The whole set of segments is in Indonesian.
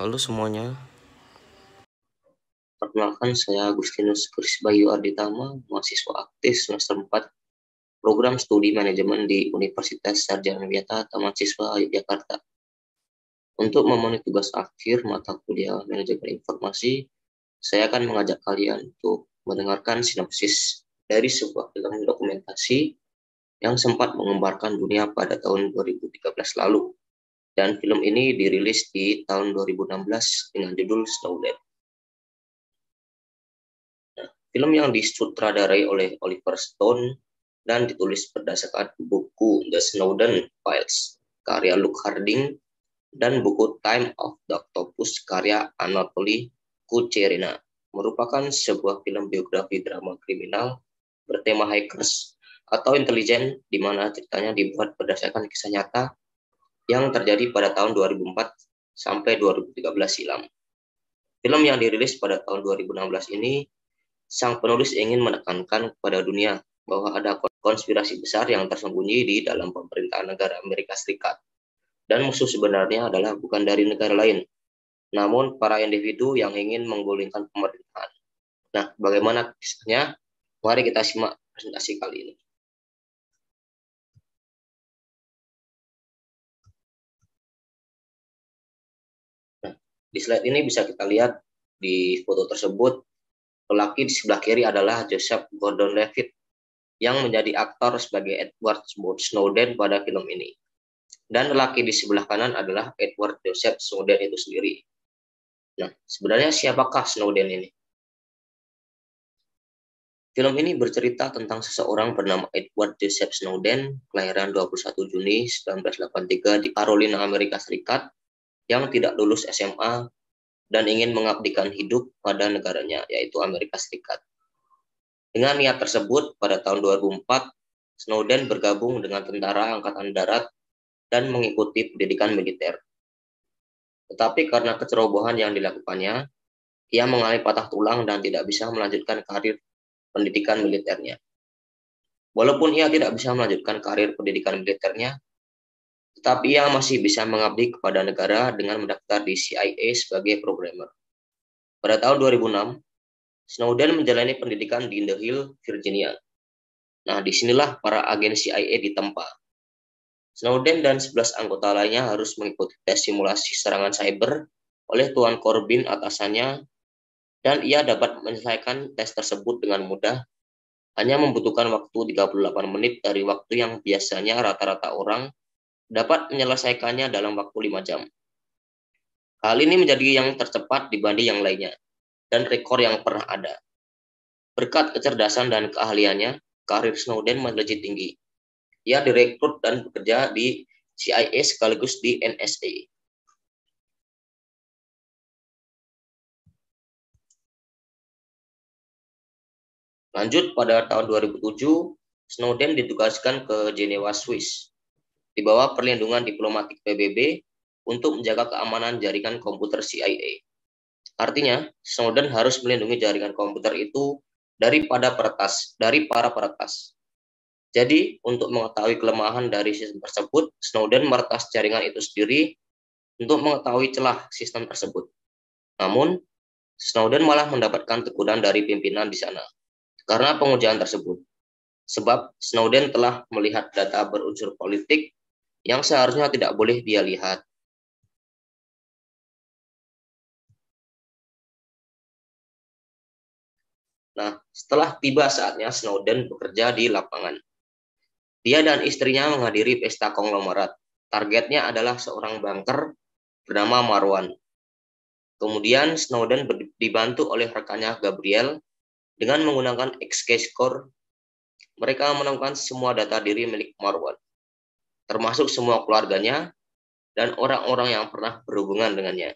Halo semuanya, Perkenalkan, saya Agustinus Bayu Arditama, mahasiswa aktif semester 4 Program Studi Manajemen di Universitas Sarjana Wiyata Taman Siswa Yogyakarta. Untuk memenuhi tugas akhir mata kuliah Manajemen Informasi, saya akan mengajak kalian untuk mendengarkan sinopsis dari sebuah film dokumentasi yang sempat menggemparkan dunia pada tahun 2013 lalu. Dan film ini dirilis di tahun 2016 dengan judul Snowden. Film yang disutradarai oleh Oliver Stone dan ditulis berdasarkan buku The Snowden Files karya Luke Harding dan buku Time of the Octopus karya Anatoly Kucherena, merupakan sebuah film biografi drama kriminal bertema hackers atau intelijen, di mana ceritanya dibuat berdasarkan kisah nyata yang terjadi pada tahun 2004 sampai 2013 silam. Film yang dirilis pada tahun 2016 ini, sang penulis ingin menekankan kepada dunia bahwa ada konspirasi besar yang tersembunyi di dalam pemerintahan negara Amerika Serikat. Dan musuh sebenarnya adalah bukan dari negara lain, namun para individu yang ingin menggulingkan pemerintahan. Nah, bagaimana kisahnya? Mari kita simak presentasi kali ini. Nah, di slide ini bisa kita lihat di foto tersebut, lelaki di sebelah kiri adalah Joseph Gordon-Levitt yang menjadi aktor sebagai Edward Snowden pada film ini. Dan lelaki di sebelah kanan adalah Edward Joseph Snowden itu sendiri. Nah, sebenarnya siapakah Snowden ini? Film ini bercerita tentang seseorang bernama Edward Joseph Snowden, kelahiran 21 Juni 1983 di Carolina, Amerika Serikat, yang tidak lulus SMA dan ingin mengabdikan hidup pada negaranya, yaitu Amerika Serikat. Dengan niat tersebut, pada tahun 2004, Snowden bergabung dengan Tentara Angkatan Darat dan mengikuti pendidikan militer. Tetapi karena kecerobohan yang dilakukannya, ia mengalami patah tulang dan tidak bisa melanjutkan karir pendidikan militernya. Walaupun ia tidak bisa melanjutkan karir pendidikan militernya, tetapi ia masih bisa mengabdi kepada negara dengan mendaftar di CIA sebagai programmer. Pada tahun 2006, Snowden menjalani pendidikan di The Hill, Virginia. Nah, disinilah para agen CIA ditempa. Snowden dan 11 anggota lainnya harus mengikuti tes simulasi serangan cyber oleh Tuan Corbin atasannya, dan ia dapat menyelesaikan tes tersebut dengan mudah, hanya membutuhkan waktu 38 menit dari waktu yang biasanya rata-rata orang dapat menyelesaikannya dalam waktu 5 jam. Hal ini menjadi yang tercepat dibanding yang lainnya, dan rekor yang pernah ada. Berkat kecerdasan dan keahliannya, karir Snowden melejit tinggi. Ia direkrut dan bekerja di CIA sekaligus di NSA. Lanjut, pada tahun 2007, Snowden ditugaskan ke Jenewa, Swiss, di bawah perlindungan diplomatik PBB untuk menjaga keamanan jaringan komputer CIA. Artinya, Snowden harus melindungi jaringan komputer itu dari para peretas. Jadi, untuk mengetahui kelemahan dari sistem tersebut, Snowden meretas jaringan itu sendiri untuk mengetahui celah sistem tersebut. Namun, Snowden malah mendapatkan teguran dari pimpinan di sana karena pengujian tersebut. Sebab Snowden telah melihat data berunsur politik yang seharusnya tidak boleh dia lihat. Nah, setelah tiba saatnya Snowden bekerja di lapangan. Dia dan istrinya menghadiri pesta konglomerat. Targetnya adalah seorang banker bernama Marwan. Kemudian Snowden dibantu oleh rekannya Gabriel dengan menggunakan XKeyscore. Mereka menemukan semua data diri milik Marwan, termasuk semua keluarganya dan orang-orang yang pernah berhubungan dengannya.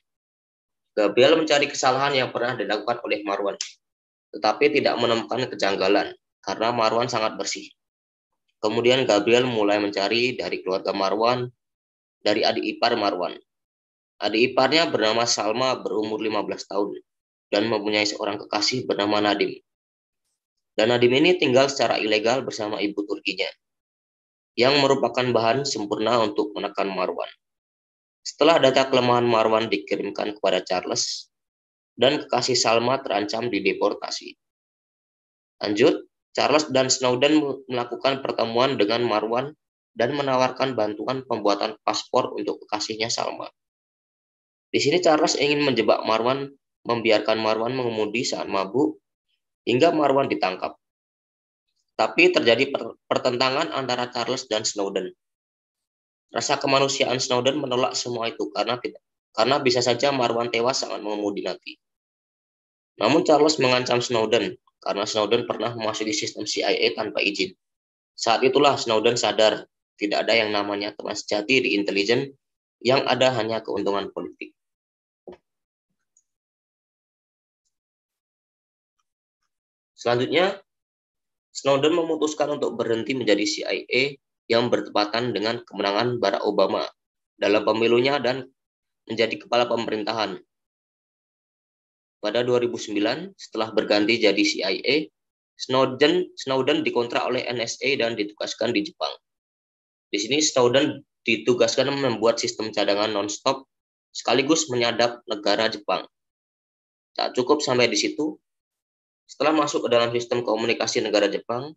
Gabriel mencari kesalahan yang pernah dilakukan oleh Marwan, tetapi tidak menemukan kejanggalan karena Marwan sangat bersih. Kemudian Gabriel mulai mencari dari keluarga Marwan, dari adik ipar Marwan. Adik iparnya bernama Salma, berumur 15 tahun, dan mempunyai seorang kekasih bernama Nadim. Dan Nadim ini tinggal secara ilegal bersama ibu Turkinya, yang merupakan bahan sempurna untuk menekan Marwan. Setelah data kelemahan Marwan dikirimkan kepada Charles, dan kekasih Salma terancam dideportasi. Lanjut, Charles dan Snowden melakukan pertemuan dengan Marwan dan menawarkan bantuan pembuatan paspor untuk kekasihnya Salma. Di sini Charles ingin menjebak Marwan, membiarkan Marwan mengemudi saat mabuk, hingga Marwan ditangkap. Tapi terjadi pertentangan antara Charles dan Snowden. Rasa kemanusiaan Snowden menolak semua itu karena bisa saja Marwan tewas saat mengemudi nanti. Namun Charles mengancam Snowden karena Snowden pernah memasuki sistem CIA tanpa izin. Saat itulah Snowden sadar tidak ada yang namanya teman sejati di intelijen, yang ada hanya keuntungan politik. Selanjutnya, Snowden memutuskan untuk berhenti menjadi CIA yang bertepatan dengan kemenangan Barack Obama dalam pemilunya dan menjadi kepala pemerintahan. Pada 2009, setelah berganti jadi CIA, Snowden dikontrak oleh NSA dan ditugaskan di Jepang. Di sini Snowden ditugaskan membuat sistem cadangan non-stop sekaligus menyadap negara Jepang. Tak cukup sampai di situ, setelah masuk ke dalam sistem komunikasi negara Jepang,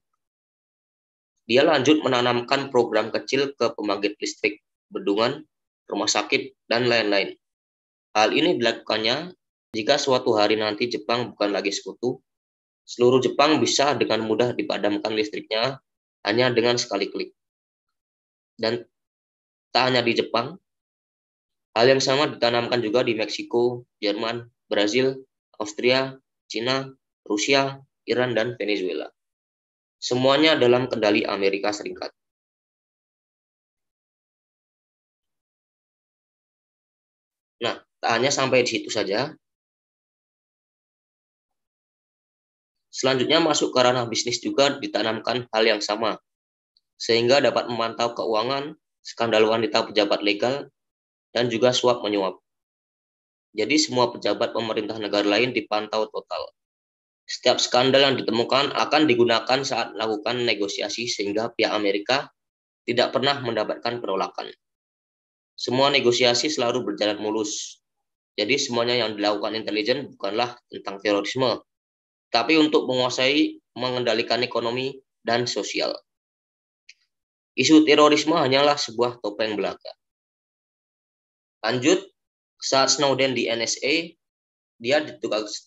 dia lanjut menanamkan program kecil ke pembangkit listrik, bendungan, rumah sakit, dan lain-lain. Hal ini dilakukannya jika suatu hari nanti Jepang bukan lagi sekutu, seluruh Jepang bisa dengan mudah dipadamkan listriknya hanya dengan sekali klik. Dan tak hanya di Jepang, hal yang sama ditanamkan juga di Meksiko, Jerman, Brazil, Austria, Cina, Rusia, Iran, dan Venezuela. Semuanya dalam kendali Amerika Serikat. Nah, tak hanya sampai di situ saja. Selanjutnya masuk ke ranah bisnis juga ditanamkan hal yang sama, sehingga dapat memantau keuangan, skandal wanita pejabat legal, dan juga suap menyuap. Jadi semua pejabat pemerintah negara lain dipantau total. Setiap skandal yang ditemukan akan digunakan saat melakukan negosiasi sehingga pihak Amerika tidak pernah mendapatkan penolakan. Semua negosiasi selalu berjalan mulus. Jadi semuanya yang dilakukan intelijen bukanlah tentang terorisme, tapi untuk menguasai, mengendalikan ekonomi dan sosial. Isu terorisme hanyalah sebuah topeng belaka. Lanjut, saat Snowden di NSA, dia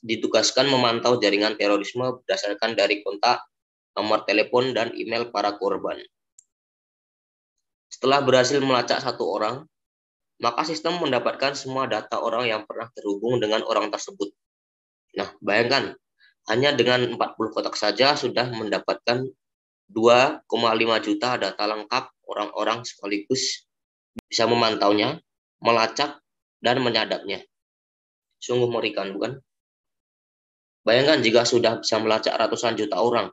ditugaskan memantau jaringan terorisme berdasarkan dari kontak, nomor telepon, dan email para korban. Setelah berhasil melacak satu orang, maka sistem mendapatkan semua data orang yang pernah terhubung dengan orang tersebut. Nah, bayangkan, hanya dengan 40 kotak saja sudah mendapatkan 2,5 juta data lengkap orang-orang sekaligus bisa memantaunya, melacak, dan menyadapnya. Sungguh mengerikan, bukan? Bayangkan jika sudah bisa melacak ratusan juta orang,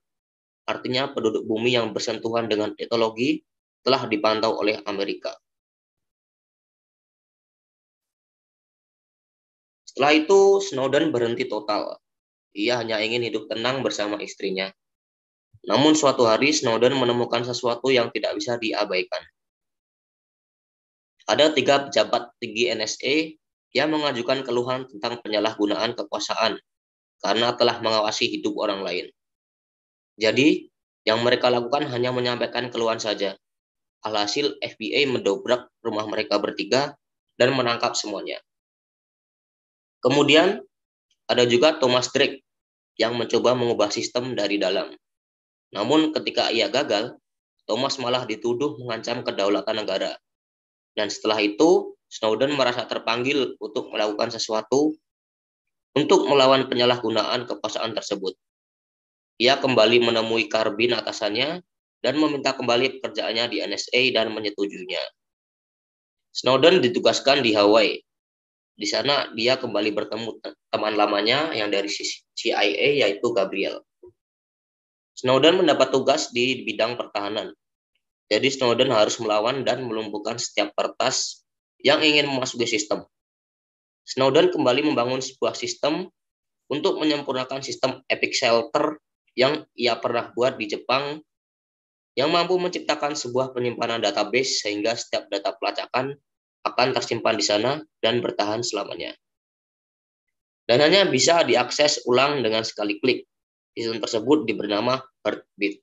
artinya penduduk bumi yang bersentuhan dengan teknologi telah dipantau oleh Amerika. Setelah itu, Snowden berhenti total. Ia hanya ingin hidup tenang bersama istrinya. Namun suatu hari Snowden menemukan sesuatu yang tidak bisa diabaikan. Ada 3 pejabat tinggi NSA yang mengajukan keluhan tentang penyalahgunaan kekuasaan karena telah mengawasi hidup orang lain. Jadi, yang mereka lakukan hanya menyampaikan keluhan saja. Alhasil FBI mendobrak rumah mereka bertiga dan menangkap semuanya. Kemudian, ada juga Thomas Drake yang mencoba mengubah sistem dari dalam. Namun ketika ia gagal, Thomas malah dituduh mengancam kedaulatan negara. Dan setelah itu, Snowden merasa terpanggil untuk melakukan sesuatu untuk melawan penyalahgunaan kekuasaan tersebut. Ia kembali menemui Carbine atasannya dan meminta kembali pekerjaannya di NSA dan menyetujuinya. Snowden ditugaskan di Hawaii. Di sana dia kembali bertemu teman lamanya yang dari CIA yaitu Gabriel. Snowden mendapat tugas di bidang pertahanan. Jadi Snowden harus melawan dan melumpuhkan setiap peretas yang ingin memasuki sistem. Snowden kembali membangun sebuah sistem untuk menyempurnakan sistem Epic Shelter yang ia pernah buat di Jepang, yang mampu menciptakan sebuah penyimpanan database sehingga setiap data pelacakan akan tersimpan di sana dan bertahan selamanya. Dan hanya bisa diakses ulang dengan sekali klik. Sistem tersebut diberi nama Heartbeat.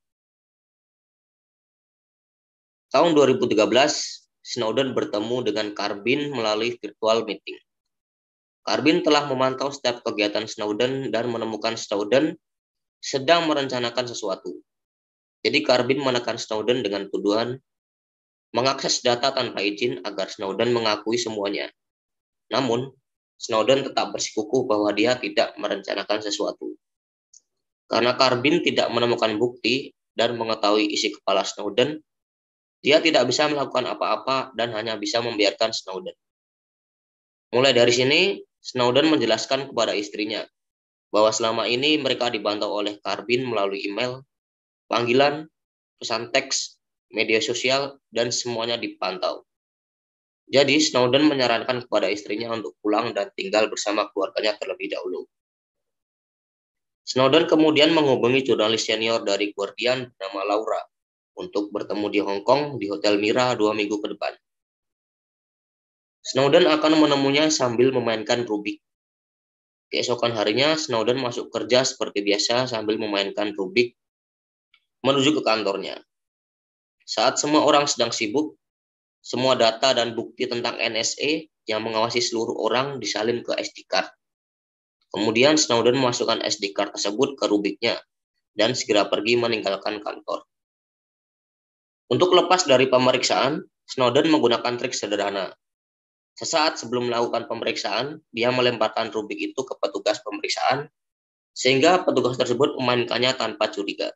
Tahun 2013, Snowden bertemu dengan Carbin melalui virtual meeting. Carbin telah memantau setiap kegiatan Snowden dan menemukan Snowden sedang merencanakan sesuatu. Jadi Carbin menekan Snowden dengan tuduhan mengakses data tanpa izin agar Snowden mengakui semuanya. Namun, Snowden tetap bersikukuh bahwa dia tidak merencanakan sesuatu. Karena Carbin tidak menemukan bukti dan mengetahui isi kepala Snowden, dia tidak bisa melakukan apa-apa dan hanya bisa membiarkan Snowden. Mulai dari sini, Snowden menjelaskan kepada istrinya bahwa selama ini mereka dibantau oleh Carbin melalui email, panggilan, pesan teks, media sosial, dan semuanya dipantau. Jadi, Snowden menyarankan kepada istrinya untuk pulang dan tinggal bersama keluarganya terlebih dahulu. Snowden kemudian menghubungi jurnalis senior dari Guardian bernama Laura untuk bertemu di Hong Kong di Hotel Mira 2 minggu ke depan. Snowden akan menemunya sambil memainkan Rubik. Keesokan harinya, Snowden masuk kerja seperti biasa sambil memainkan Rubik menuju ke kantornya. Saat semua orang sedang sibuk, semua data dan bukti tentang NSA yang mengawasi seluruh orang disalin ke SD card. Kemudian Snowden memasukkan SD card tersebut ke Rubiknya dan segera pergi meninggalkan kantor. Untuk lepas dari pemeriksaan, Snowden menggunakan trik sederhana. Sesaat sebelum melakukan pemeriksaan, dia melemparkan Rubik itu ke petugas pemeriksaan, sehingga petugas tersebut memainkannya tanpa curiga.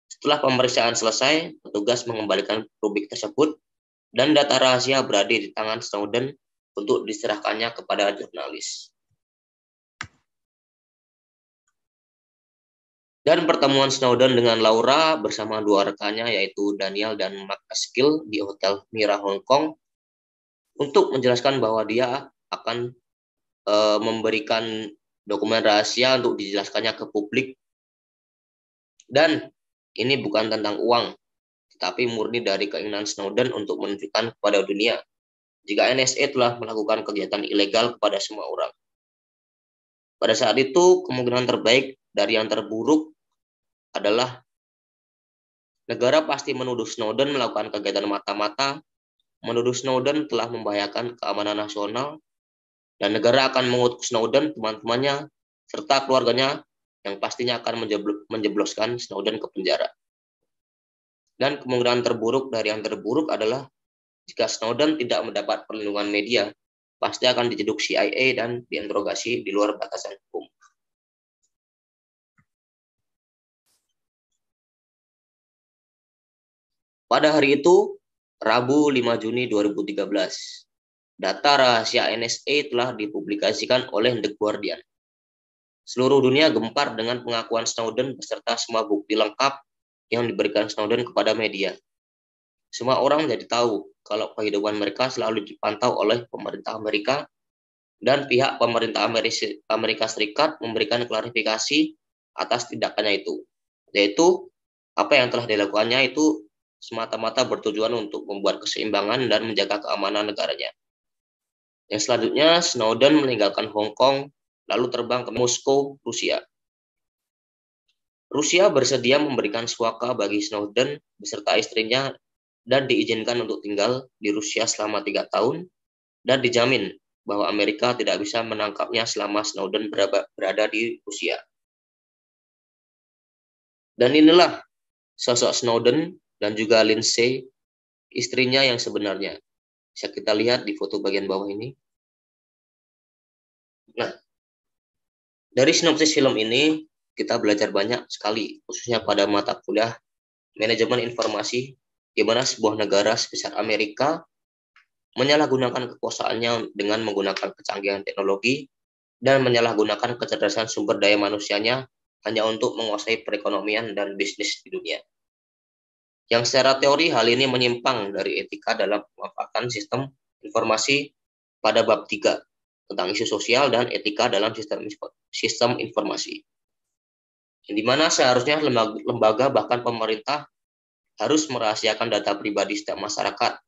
Setelah pemeriksaan selesai, petugas mengembalikan Rubik tersebut, dan data rahasia berada di tangan Snowden untuk diserahkannya kepada jurnalis. Dan pertemuan Snowden dengan Laura bersama dua rekannya yaitu Daniel dan Mark Eskil di Hotel Mira Hong Kong untuk menjelaskan bahwa dia akan memberikan dokumen rahasia untuk dijelaskannya ke publik. Dan ini bukan tentang uang, tetapi murni dari keinginan Snowden untuk menunjukkan kepada dunia jika NSA telah melakukan kegiatan ilegal kepada semua orang. Pada saat itu, kemungkinan terbaik dari yang terburuk adalah negara pasti menuduh Snowden melakukan kegiatan mata-mata, menuduh Snowden telah membahayakan keamanan nasional, dan negara akan mengutuk Snowden, teman-temannya, serta keluarganya yang pastinya akan menjebloskan Snowden ke penjara. Dan kemungkinan terburuk dari yang terburuk adalah jika Snowden tidak mendapat perlindungan media, pasti akan dijeduk CIA dan diinterogasi di luar batasan hukum. Pada hari itu, Rabu 5 Juni 2013, data rahasia NSA telah dipublikasikan oleh The Guardian. Seluruh dunia gempar dengan pengakuan Snowden beserta semua bukti lengkap yang diberikan Snowden kepada media. Semua orang menjadi tahu kalau kehidupan mereka selalu dipantau oleh pemerintah Amerika, dan pihak pemerintah Amerika Serikat memberikan klarifikasi atas tindakannya itu, yaitu apa yang telah dilakukannya itu semata-mata bertujuan untuk membuat keseimbangan dan menjaga keamanan negaranya. Yang selanjutnya, Snowden meninggalkan Hong Kong, lalu terbang ke Moskow, Rusia. Rusia bersedia memberikan suaka bagi Snowden beserta istrinya dan diizinkan untuk tinggal di Rusia selama 3 tahun, dan dijamin bahwa Amerika tidak bisa menangkapnya selama Snowden berada di Rusia. Dan inilah sosok Snowden dan juga Lindsay, istrinya yang sebenarnya. Bisa kita lihat di foto bagian bawah ini. Nah, dari sinopsis film ini, kita belajar banyak sekali, khususnya pada mata kuliah manajemen informasi, di mana sebuah negara sebesar Amerika menyalahgunakan kekuasaannya dengan menggunakan kecanggihan teknologi dan menyalahgunakan kecerdasan sumber daya manusianya hanya untuk menguasai perekonomian dan bisnis di dunia. Yang secara teori hal ini menyimpang dari etika dalam memanfaatkan sistem informasi pada bab 3 tentang isu sosial dan etika dalam sistem informasi. Di mana seharusnya lembaga bahkan pemerintah harus merahasiakan data pribadi setiap masyarakat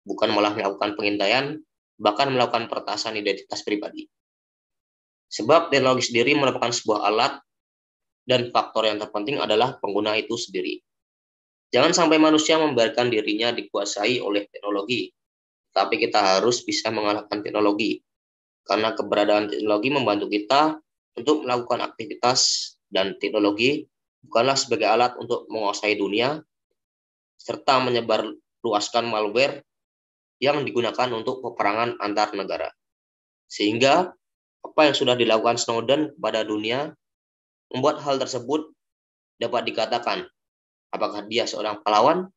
bukan malah melakukan pengintaian, bahkan melakukan peretasan identitas pribadi. Sebab teknologi sendiri merupakan sebuah alat dan faktor yang terpenting adalah pengguna itu sendiri. Jangan sampai manusia membiarkan dirinya dikuasai oleh teknologi, tapi kita harus bisa mengalahkan teknologi, karena keberadaan teknologi membantu kita untuk melakukan aktivitas, dan teknologi bukanlah sebagai alat untuk menguasai dunia, serta menyebarluaskan malware yang digunakan untuk peperangan antar negara. Sehingga apa yang sudah dilakukan Snowden kepada dunia membuat hal tersebut dapat dikatakan apakah dia seorang pahlawan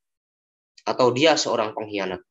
atau dia seorang pengkhianat.